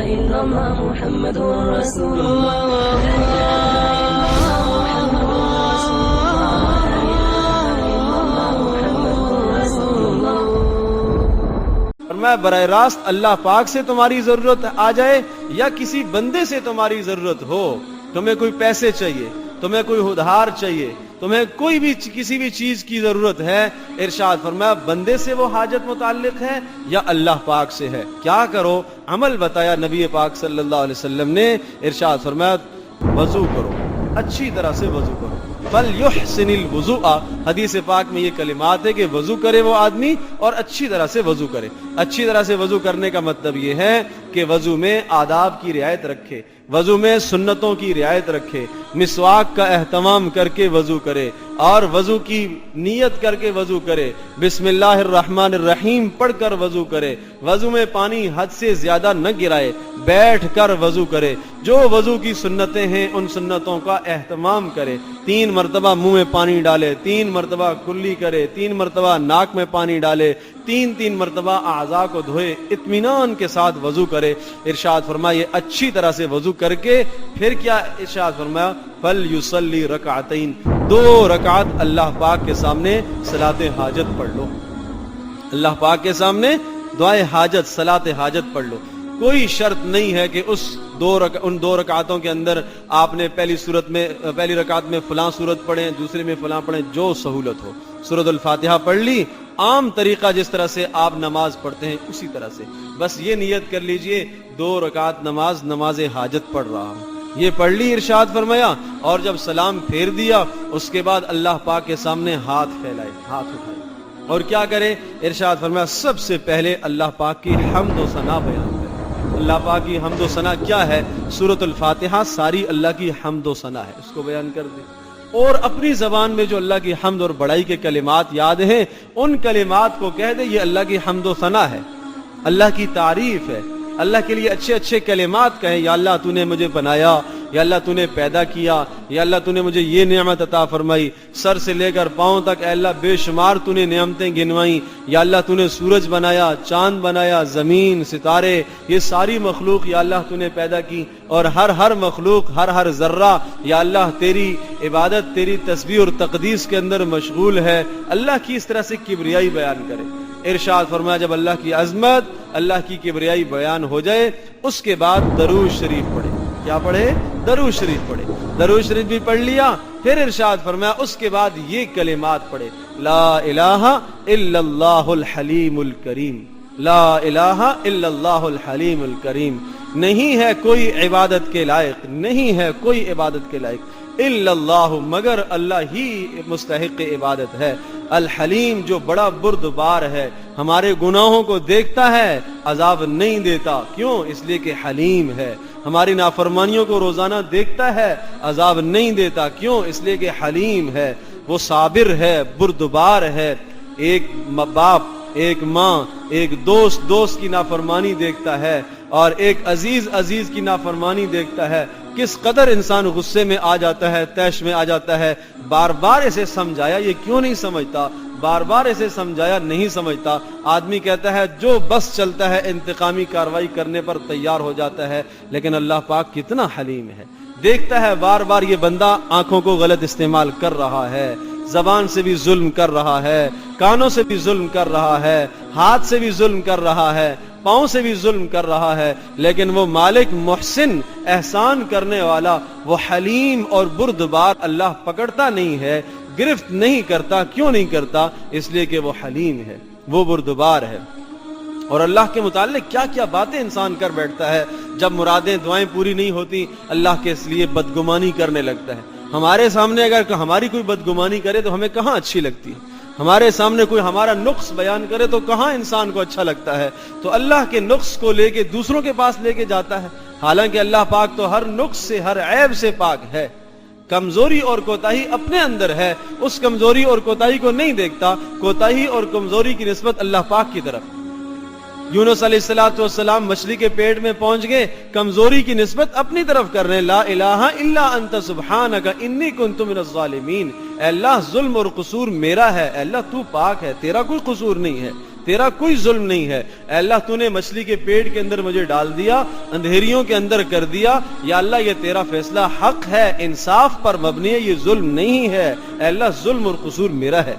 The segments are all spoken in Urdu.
إلا الله محمد رسول الله لا إله إلا الله محمد رسول الله فرمایا براہ راست اللہ پاک سے تمہاری ضرورت آ جائے یا کسی بندے سے تمہاری ضرورت ہو، تمہیں کوئی پیسے چاہیے، تمہیں کوئی ادھار چاہیے، تمہیں کوئی بھی کسی بھی چیز کی ضرورت ہے، ارشاد فرمایا بندے سے وہ حاجت متعلق ہے یا اللہ پاک سے ہے، کیا کرو؟ عمل بتایا نبی پاک صلی اللہ علیہ وسلم نے، ارشاد فرمایا وضو کرو، اچھی طرح سے وضو کرو، فَلْيُحْسِنِ الْوُضُوءَ، حدیث پاک میں یہ کلمات ہے کہ وضو کرے وہ آدمی اور اچھی طرح سے وضو کرے۔ اچھی طرح سے وضو کرنے کا مطلب یہ ہے کہ وضو میں آداب کی رعایت رکھے، وضو میں سنتوں کی رعایت رکھے، مسواک کا اہتمام کر کے وضو کرے اور وضو کی نیت کر کے وضو کرے، بسم اللہ الرحمن الرحیم پڑھ کر وضو کرے، وضو میں پانی حد سے زیادہ نہ گرائے، بیٹھ کر وضو کرے، جو وضو کی سنتیں ہیں ان سنتوں کا اہتمام کرے، 3 مرتبہ منہ میں پانی ڈالے، 3 مرتبہ کلی کرے، 3 مرتبہ ناک میں پانی ڈالے، 3 مرتبہ اعضاء کو دھوئے، اطمینان کے ساتھ وضو کرے۔ ارشاد فرمایا اچھی طرح سے وضو کر کے پھر کیا ارشاد فرمایا فَلْيُصَلِّ رَكْعَتَيْنِ، 2 رکعت اللہ پاک کے سامنے صلاۃ حاجت پڑھ لو، اللہ پاک کے سامنے دعائے حاجت صلاۃ حاجت پڑھ لو۔ کوئی شرط نہیں ہے کہ ان 2 رکعتوں کے اندر آپ نے پہلی رکعت میں فلاں سورت پڑھیں، دوسرے میں فلاں پڑھیں، جو سہولت ہو۔ سورۃ الفاتحہ پڑھ لی، عام طریقہ جس طرح سے آپ نماز پڑھتے ہیں اسی طرح سے، بس یہ نیت کر لیجئے 2 رکعت نماز حاجت پڑھ رہا ہوں، یہ پڑھ لی ارشاد فرمایا، اور جب سلام پھیر دیا اس کے بعد اللہ پاک کے سامنے ہاتھ پھیلائے، ہاتھ اٹھائے اور کیا کرے؟ ارشاد فرمایا سب سے پہلے اللہ پاک کی حمد و ثنا بیان کرے۔ اللہ پاک کی حمد و ثنا کیا ہے؟ سورۃ الفاتحہ ساری اللہ کی حمد و ثنا ہے، اس کو بیان کر دے، اور اپنی زبان میں جو اللہ کی حمد اور بڑائی کے کلمات یاد ہیں ان کلمات کو کہہ دے یہ اللہ کی حمد و ثنا ہے، اللہ کی تعریف ہے، اللہ کے لیے اچھے اچھے کلمات کہیں، یا اللہ تو نے مجھے بنایا، یا اللہ تو نے پیدا کیا، یا اللہ تو نے مجھے یہ نعمت عطا فرمائی، سر سے لے کر پاؤں تک اے اللہ بے شمار تو نے نعمتیں گنوائیں، یا اللہ تو نے سورج بنایا، چاند بنایا، زمین، ستارے، یہ ساری مخلوق یا اللہ تو نے پیدا کی، اور ہر مخلوق ہر ذرہ یا اللہ تیری عبادت، تیری تسبیح اور تقدیس کے اندر مشغول ہے۔ اللہ کی اس طرح سے کبریائی بیان کرے۔ ارشاد فرمایا جب اللہ کی عظمت، اللہ کی کبریائی بیان ہو جائے اس کے بعد درود شریف پڑھے۔ کیا پڑھے؟ درود شریف پڑھے۔ درود شریف بھی پڑھ لیا، پھر ارشاد فرمایا اس کے بعد یہ کلمات پڑھے، لا الہ الا اللہ الحلیم الکریم، لا الہ الا اللہ الحلیم الکریم، نہیں ہے کوئی عبادت کے لائق، نہیں ہے کوئی عبادت کے لائق الا اللہ، مگر اللہ ہی مستحق عبادت ہے، الحلیم جو بڑا بردبار ہے، ہمارے گناہوں کو دیکھتا ہے عذاب نہیں دیتا، کیوں؟ اس لیے کہ حلیم ہے، ہماری نافرمانیوں کو روزانہ دیکھتا ہے عذاب نہیں دیتا، کیوں؟ اس لیے کہ حلیم ہے، وہ صابر ہے، بردبار ہے۔ ایک باپ، ایک ماں، ایک دوست کی نافرمانی دیکھتا ہے اور ایک عزیز کی نافرمانی دیکھتا ہے، کس قدر انسان غصے میں آ جاتا ہے، طیش میں آ جاتا ہے، بار بار اسے سمجھایا یہ کیوں نہیں سمجھتا، بار بار اسے سمجھایا نہیں سمجھتا، آدمی کہتا ہے جو بس چلتا ہے انتقامی کاروائی کرنے پر تیار ہو جاتا ہے، لیکن اللہ پاک کتنا حلیم ہے، دیکھتا ہے بار بار یہ بندہ آنکھوں کو غلط استعمال کر رہا ہے، زبان سے بھی ظلم کر رہا ہے، کانوں سے بھی ظلم کر رہا ہے، ہاتھ سے بھی ظلم کر رہا ہے، پاؤں سے بھی ظلم کر رہا ہے، لیکن وہ مالک محسن، احسان کرنے والا، وہ حلیم اور بردبار اللہ پکڑتا نہیں ہے، گرفت نہیں کرتا، کیوں نہیں کرتا؟ اس لیے کہ وہ حلیم ہے، وہ بردبار ہے۔ اور اللہ کے متعلق کیا کیا باتیں انسان کر بیٹھتا ہے، جب مرادیں دعائیں پوری نہیں ہوتی اللہ کے اس لیے بدگمانی کرنے لگتا ہے۔ ہمارے سامنے اگر ہماری کوئی بدگمانی کرے تو ہمیں کہاں اچھی لگتی ہے، ہمارے سامنے کوئی ہمارا نقص بیان کرے تو کہاں انسان کو اچھا لگتا ہے، تو اللہ کے نقص کو لے کے دوسروں کے پاس لے کے جاتا ہے، حالانکہ اللہ پاک تو ہر نقص سے، ہر عیب سے پاک ہے، کمزوری اور کوتاہی اپنے اندر ہے، اس کمزوری اور کوتاہی کو نہیں دیکھتا، کوتاہی اور کمزوری کی نسبت اللہ پاک کی طرف۔ یونس علیہ السلام مچھلی کے پیٹ میں پہنچ گئے، کمزوری کی نسبت اپنی طرف کر رہے ہیں، لا الہ الا انت سبحانک انی کنت من الظالمین، اے اللہ ظلم اور قصور میرا ہے، اے اللہ تو پاک ہے، تیرا کوئی قصور نہیں ہے، تیرا کوئی ظلم نہیں ہے۔ اے اللہ تو نے مچھلی کے پیٹ کے اندر مجھے ڈال دیا، اندھیریوں کے اندر کر دیا، یا اللہ یہ تیرا فیصلہ حق ہے، انصاف پر مبنی ہے، یہ ظلم نہیں ہے۔ اے اللہ ظلم اور قصور میرا ہے۔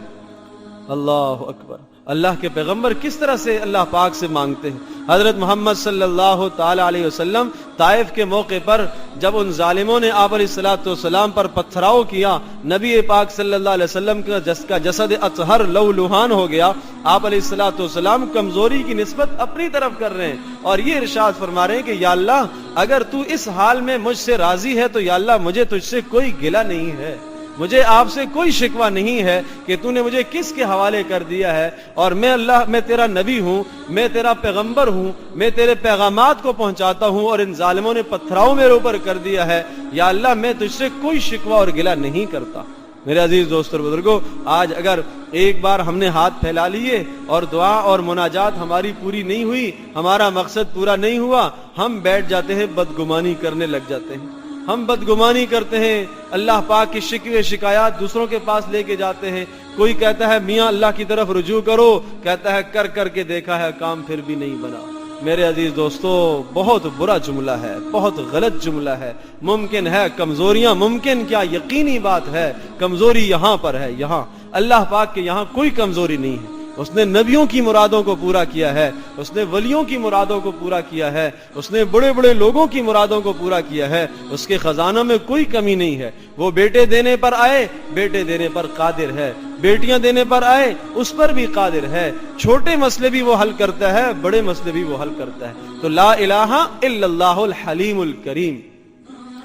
اللہ اکبر۔ اللہ کے پیغمبر کس طرح سے اللہ پاک سے مانگتے ہیں۔ حضرت محمد صلی اللہ تعالی علیہ وسلم طائف کے موقع پر جب ان ظالموں نے آپ علیہ الصلوۃ والسلام پر پتھراؤ کیا، نبی پاک صلی اللہ علیہ وسلم کا جسد اطہر لہولہان ہو گیا، آپ علیہ الصلوۃ والسلام کمزوری کی نسبت اپنی طرف کر رہے ہیں اور یہ ارشاد فرما رہے ہیں کہ یا اللہ اگر تو اس حال میں مجھ سے راضی ہے تو یا اللہ مجھے تجھ سے کوئی گلہ نہیں ہے، مجھے آپ سے کوئی شکوہ نہیں ہے کہ تو نے مجھے کس کے حوالے کر دیا ہے، اور میں تیرا نبی ہوں، میں تیرا پیغمبر ہوں، میں تیرے پیغامات کو پہنچاتا ہوں، اور ان ظالموں نے پتھراؤ میرے اوپر کر دیا ہے، یا اللہ میں تجھ سے کوئی شکوہ اور گلہ نہیں کرتا۔ میرے عزیز دوستو اور بزرگوں، آج اگر ایک بار ہم نے ہاتھ پھیلا لیے اور دعا اور مناجات ہماری پوری نہیں ہوئی، ہمارا مقصد پورا نہیں ہوا، ہم بیٹھ جاتے ہیں، بدگمانی کرنے لگ جاتے ہیں، ہم بدگمانی کرتے ہیں، اللہ پاک کی شکوے شکایات دوسروں کے پاس لے کے جاتے ہیں۔ کوئی کہتا ہے میاں اللہ کی طرف رجوع کرو، کہتا ہے کر کے دیکھا ہے کام پھر بھی نہیں بنا۔ میرے عزیز دوستو، بہت برا جملہ ہے، بہت غلط جملہ ہے۔ ممکن ہے کمزوریاں، ممکن کیا یقینی بات ہے کمزوری یہاں پر ہے، یہاں اللہ پاک کے یہاں کوئی کمزوری نہیں ہے۔ اس نے نبیوں کی مرادوں کو پورا کیا ہے، اس نے ولیوں کی مرادوں کو پورا کیا ہے، اس نے بڑے بڑے لوگوں کی مرادوں کو پورا کیا ہے، اس کے خزانوں میں کوئی کمی نہیں ہے۔ وہ بیٹے دینے پر آئے، بیٹے دینے پر قادر ہے، بیٹیاں دینے پر آئے اس پر بھی قادر ہے، چھوٹے مسئلے بھی وہ حل کرتا ہے، بڑے مسئلے بھی وہ حل کرتا ہے۔ تو لا الہ الا اللہ الحلیم الکریم،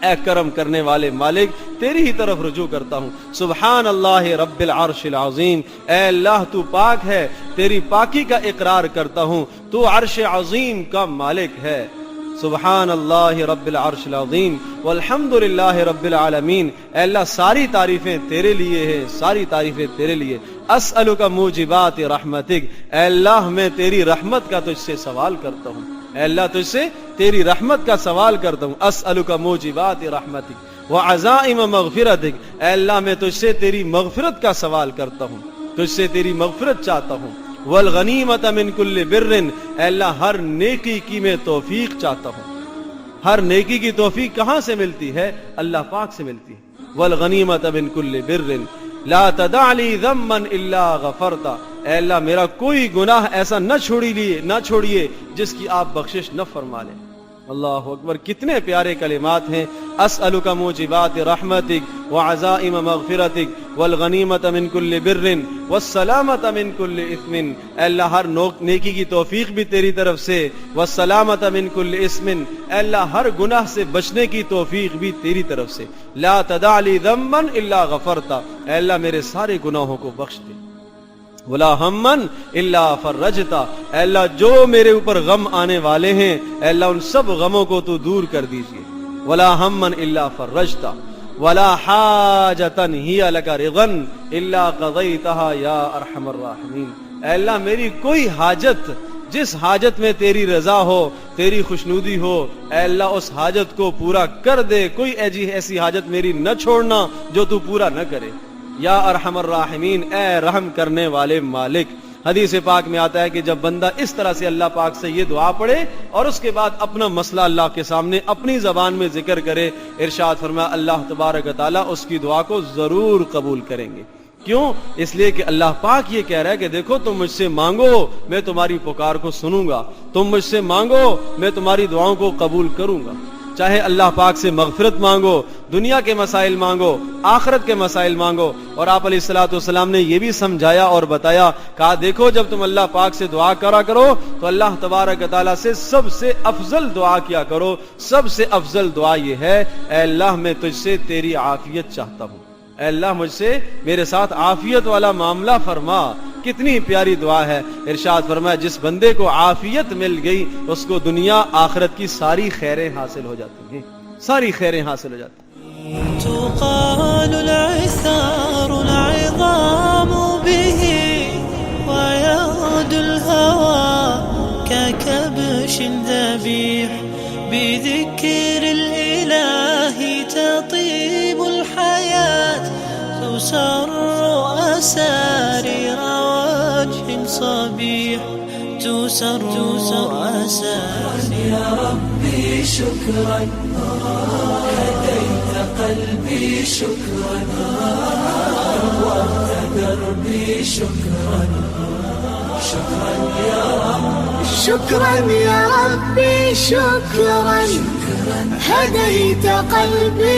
اے کرم کرنے والے مالک تیری ہی طرف رجوع کرتا ہوں۔ سبحان اللہ رب العرش العظیم، اے اللہ تو پاک ہے، تیری پاکی کا اقرار کرتا ہوں، تو عرش عظیم کا مالک ہے۔ سبحان اللہ رب العرش العظیم والحمد للہ رب العالمین، اے اللہ ساری تعریفیں تیرے لیے ہیں، ساری تعریفیں تیرے لیے۔ اسألک موجبات رحمتک، اے اللہ میں تیری رحمت کا تجھ سے سوال کرتا ہوں، اے اللہ تجھ سے تیری رحمت کا سوال کرتا ہوں۔ اسألک موجبات رحمتک وعزائم مغفرتک، اے اللہ میں تجھ سے تیری مغفرت کا سوال کرتا ہوں، تجھ سے تیری مغفرت چاہتا ہوں۔ والغنیمت من کل بر، اے اللہ ہر نیکی کی میں توفیق چاہتا ہوں۔ ہر نیکی کی توفیق کہاں سے ملتی ہے؟ اللہ پاک سے ملتی ہے۔ والغنیمت من کل بر لا تدع لی ذنبا الا غفرتا، اے اللہ میرا کوئی گناہ ایسا نہ چھوڑیے جس کی آپ بخشش نہ فرما لیں۔ اللہ اکبر، کتنے پیارے کلمات ہیں۔ اسألک موجبات رحمتک وعزائم مغفرتک والغنیمت من کل بر والسلامت من کل اثم، اے اللہ ہر نیکی کی توفیق بھی تیری طرف سے، والسلامت من کل اثم، اے اللہ ہر گناہ سے بچنے کی توفیق بھی تیری طرف سے۔ لا تدع لی ذنبا الا غفرتا، اے اللہ میرے سارے گناہوں کو بخش دے۔ ولا ہمن الا فرجتا، اے اللہ جو میرے اوپر غم آنے والے ہیں اے اللہ ان سب غموں کو تو دور کر دیجئے۔ ولا ہمن الا فرجتا ولا حاجتا ہی لک رضا الا قضیتها یا ارحم الراحمین، اے اللہ میری کوئی حاجت جس حاجت میں تیری رضا ہو، تیری خوشنودی ہو، اے اللہ اس حاجت کو پورا کر دے، کوئی ایسی حاجت میری نہ چھوڑنا جو تو پورا نہ کرے۔ یا ارحم الراحمین، اے رحم کرنے والے مالک۔ حدیث پاک میں آتا ہے کہ جب بندہ اس طرح سے اللہ پاک سے یہ دعا پڑھے اور اس کے بعد اپنا مسئلہ اللہ کے سامنے اپنی زبان میں ذکر کرے، ارشاد فرمایا اللہ تبارک و تعالیٰ اس کی دعا کو ضرور قبول کریں گے۔ کیوں؟ اس لیے کہ اللہ پاک یہ کہہ رہا ہے کہ دیکھو تم مجھ سے مانگو میں تمہاری پکار کو سنوں گا، تم مجھ سے مانگو میں تمہاری دعاؤں کو قبول کروں گا۔ چاہے اللہ پاک سے مغفرت مانگو، دنیا کے مسائل مانگو، آخرت کے مسائل مانگو، اور آپ علیہ الصلوۃ والسلام نے یہ بھی سمجھایا اور بتایا، کہا دیکھو جب تم اللہ پاک سے دعا کرا کرو تو اللہ تبارک و تعالیٰ سے سب سے افضل دعا کیا کرو۔ سب سے افضل دعا یہ ہے، اے اللہ میں تجھ سے تیری عافیت چاہتا ہوں، اے اللہ مجھ سے میرے ساتھ عافیت والا معاملہ فرما۔ کتنی پیاری دعا ہے۔ ارشاد فرمایا جس بندے کو عافیت مل گئی اس کو دنیا آخرت کی ساری خیریں حاصل ہو جاتی ہیں، ساری خیریں حاصل ہو جاتی ہیں۔ تقال العثار العظام به ويعود الهوى ككبش ذبيح بذكر الإله تطيب الحياة تسر أسارير وجه المصابيح تسر أسامي. يا ربي شكرا، هديت قلبي شكرا، نورت دربي شكرا، شكرا يا رب. شكرا يا ربي شكرا، هديت قلبي